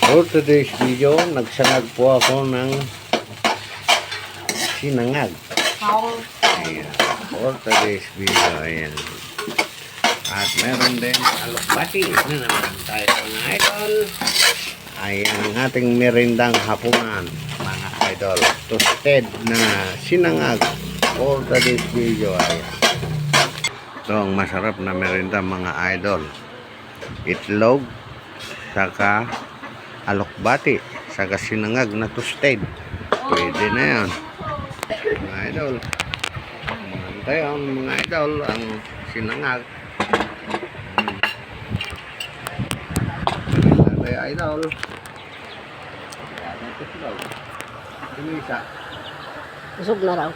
For today's video, nagsangag po ako ng sinangag. Ayan. For today's video, ayan. At meron din alokbati na naman tayo mga idol. Ayan ang ating merendang hapunan mga idol. Toasted na sinangag. For today's video, ayan. Ito ang masarap na merenda mga idol. Itlog, saka alokbati, saka sinangag na toasted. Pwede na yan mga idol. Mantay ang mga idol ang sinangag. Mantay idol. Isa. Busog na raw.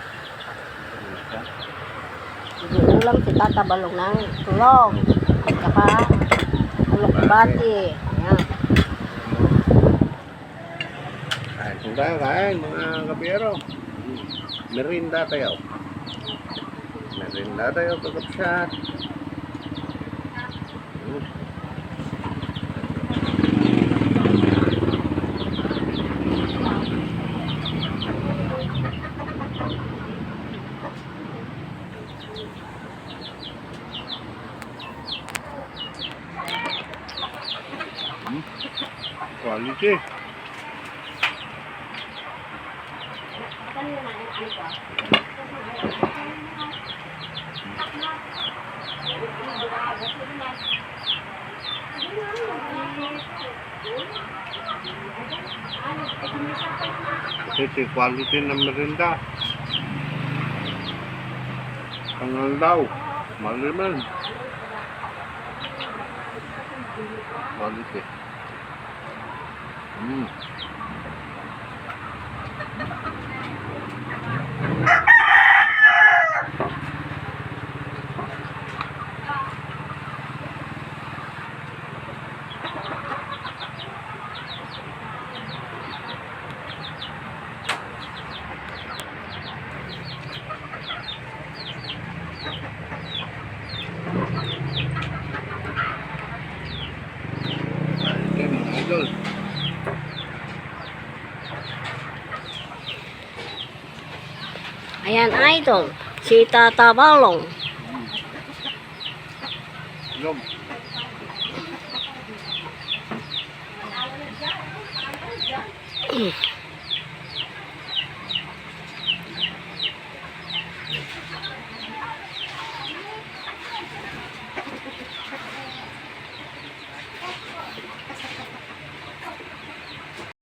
Ulam si Tata Balong ng tulog. At saka alokbati. Ayan. Kain po tayo, kain mga kabiyero. Merinda tayo. Merinda tayo pagkapsat. Quality. Ito quality ng merinda. Kangal daw. Maliman. Quality. Idol. Ayan idol, si Tata Balong. Log.